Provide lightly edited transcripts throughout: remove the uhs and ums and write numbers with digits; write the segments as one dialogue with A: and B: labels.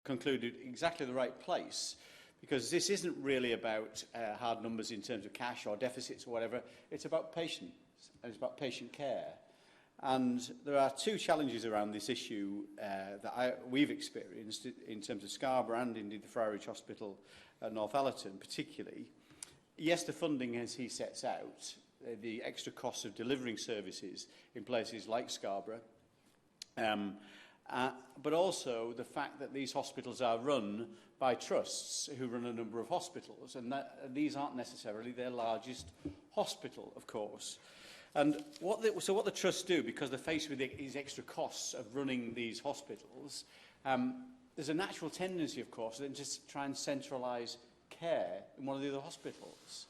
A: concluded exactly the right place, because this isn't really about hard numbers in terms of cash or deficits or whatever. It's about patients, and it's about patient care. And there are two challenges around this issue that we've experienced in terms of Scarborough and indeed the Friarage Hospital at Northallerton particularly. Yes, the funding, as he sets out, the extra costs of delivering services in places like Scarborough, but also the fact that these hospitals are run by trusts who run a number of hospitals, and that these aren't necessarily their largest hospital, of course. And what the trusts do, because they're faced with these extra costs of running these hospitals, there's a natural tendency, of course, then just try and centralise care in one of the other hospitals.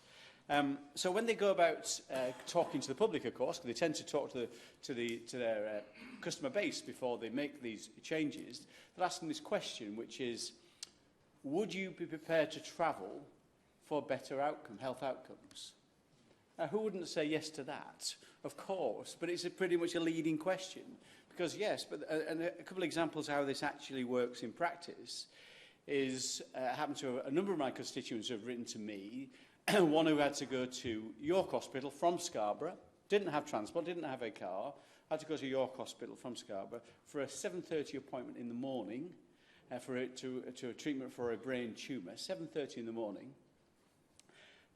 A: So when they go about talking to the public, of course, because they tend to talk to their customer base before they make these changes, they're asking this question, which is, would you be prepared to travel for better health outcomes? Who wouldn't say yes to that? Of course, but it's pretty much a leading question. Because yes, and a couple of examples how this actually works in practice is happened to a number of my constituents who have written to me. One who had to go to York Hospital from Scarborough, didn't have transport, didn't have a car, had to go to York Hospital from Scarborough for a 7:30 appointment in the morning to a treatment for a brain tumour, 7:30 in the morning,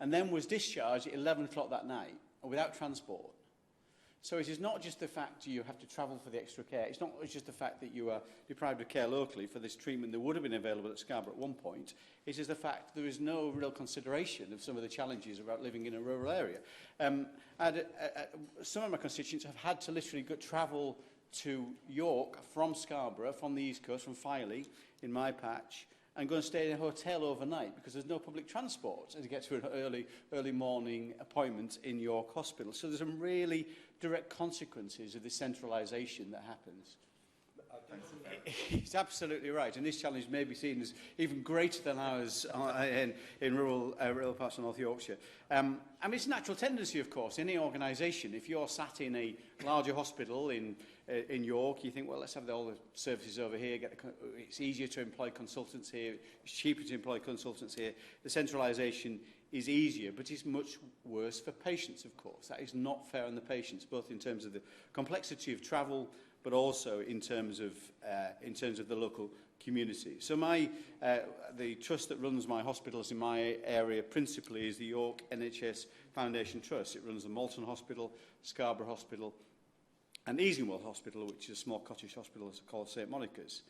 A: and then was discharged at 11 o'clock that night without transport. So it is not just the fact you have to travel for the extra care. It's not just the fact that you are deprived of care locally for this treatment that would have been available at Scarborough at one point. It is the fact there is no real consideration of some of the challenges about living in a rural area. Some of my constituents have had to literally travel to York from Scarborough, from the East Coast, from Filey, in my patch, and go and stay in a hotel overnight because there's no public transport to get to an early morning appointment in York Hospital. So there's some really direct consequences of the centralisation that happens. He's absolutely right, and this challenge may be seen as even greater than ours in rural parts of North Yorkshire. I mean, it's a natural tendency, of course, in any organisation. If you're sat in a larger hospital in York, you think, well, let's have all the services over here. It's easier to employ consultants here. It's cheaper to employ consultants here. The centralisation is easier, but it's much worse for patients, of course. That is not fair on the patients, both in terms of the complexity of travel, but also in terms of the local community. So the trust that runs my hospitals in my area principally is the York NHS Foundation Trust. It runs the Malton Hospital, Scarborough Hospital, and Easingwell Hospital, which is a small cottage hospital called St Monica's.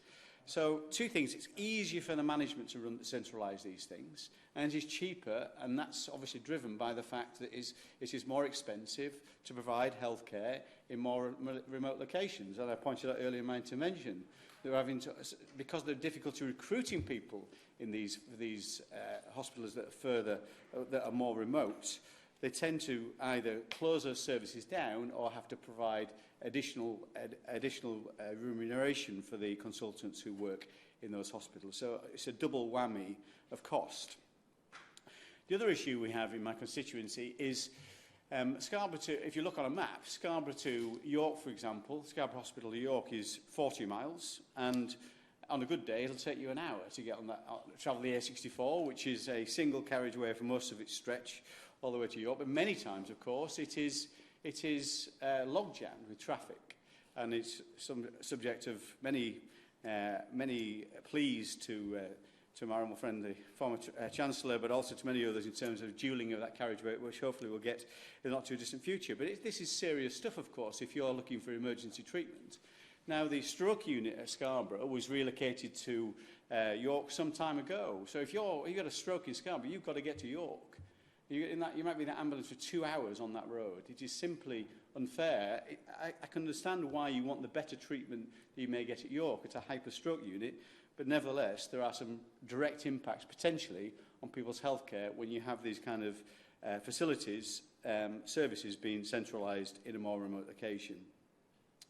A: So two things: it's easier for the management to centralise these things, and it is cheaper, and that's obviously driven by the fact that it is more expensive to provide healthcare in more remote locations. And I pointed out earlier in my intervention, because of the difficulty recruiting people in these hospitals that are more remote, they tend to either close those services down or have to provide additional remuneration for the consultants who work in those hospitals. So it's a double whammy of cost. The other issue we have in my constituency is Scarborough to, if you look on a map, Scarborough to York, for example, Scarborough Hospital to York is 40 miles, and on a good day it'll take you an hour to get on that, travel the A64, which is a single carriageway for most of its stretch all the way to York. But many times, of course, it is log jammed with traffic, and it's subject of many pleas to my honourable friend, the former Chancellor, but also to many others in terms of dualling of that carriageway, which hopefully we'll get in the not too distant future. But this is serious stuff, of course, if you're looking for emergency treatment. Now, the stroke unit at Scarborough was relocated to York some time ago. So if you've got a stroke in Scarborough, you've got to get to York. You might be in that ambulance for 2 hours on that road. It is simply unfair. I can understand why you want the better treatment that you may get at York. It's a hyper-stroke unit. But nevertheless, there are some direct impacts potentially on people's healthcare when you have these kind of facilities, services being centralised in a more remote location.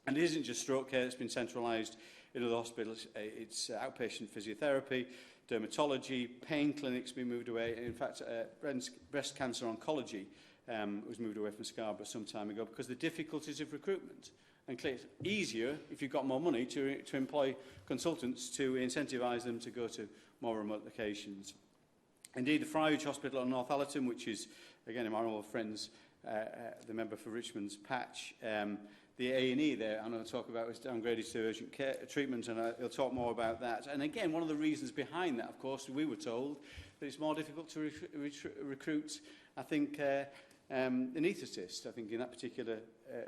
A: And it isn't just stroke care that's been centralised in other hospitals. It's outpatient physiotherapy, dermatology, pain clinics being moved away. In fact, breast cancer oncology was moved away from Scarborough some time ago because of the difficulties of recruitment. And clearly it's easier, if you've got more money, to employ consultants to incentivise them to go to more remote locations. Indeed, the Friarage Hospital on North Allerton, which is, again, my honourable friends, the member for Richmond's patch, the A&E there, I'm going to talk about, was downgraded to urgent care treatment, and he'll talk more about that. And again, one of the reasons behind that, of course, we were told that it's more difficult to recruit, I think, anaesthetists, I think, in that particular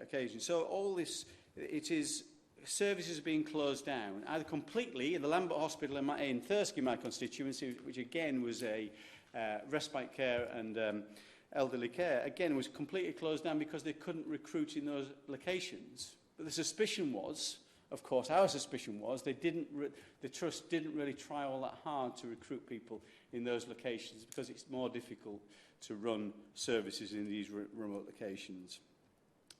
A: occasion. So all this, it is services being closed down, either completely. The Lambert Hospital in Thirsk, in my constituency, which again was a respite care and elderly care, again was completely closed down because they couldn't recruit in those locations. But the suspicion was, of course, our suspicion was, the Trust didn't really try all that hard to recruit people in those locations because it's more difficult to run services in these remote locations.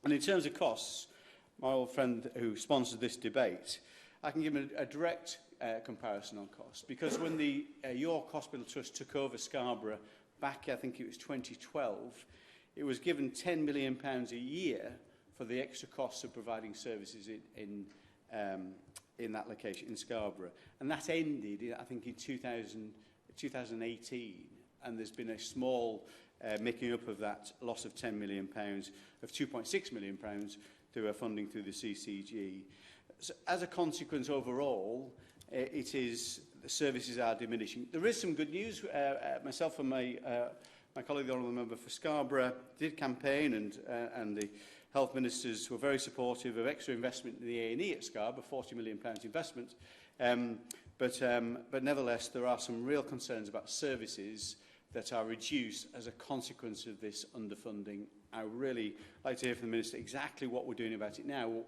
A: And in terms of costs, my old friend who sponsored this debate, I can give him a direct comparison on costs, because when the York Hospital Trust took over Scarborough back, I think it was 2012, it was given £10 million a year for the extra costs of providing services in that location, in Scarborough. And that ended, I think, in 2018, and there's been a small making up of that loss of £10 million, of £2.6 million through funding through the CCG. So as a consequence, overall, the services are diminishing. There is some good news. Myself and my colleague, the Honourable Member for Scarborough, did campaign, and the health ministers were very supportive of extra investment in the A&E at Scarborough, £40 million investment. But nevertheless, there are some real concerns about services that are reduced as a consequence of this underfunding. I would really like to hear from the Minister exactly what we're doing about it now.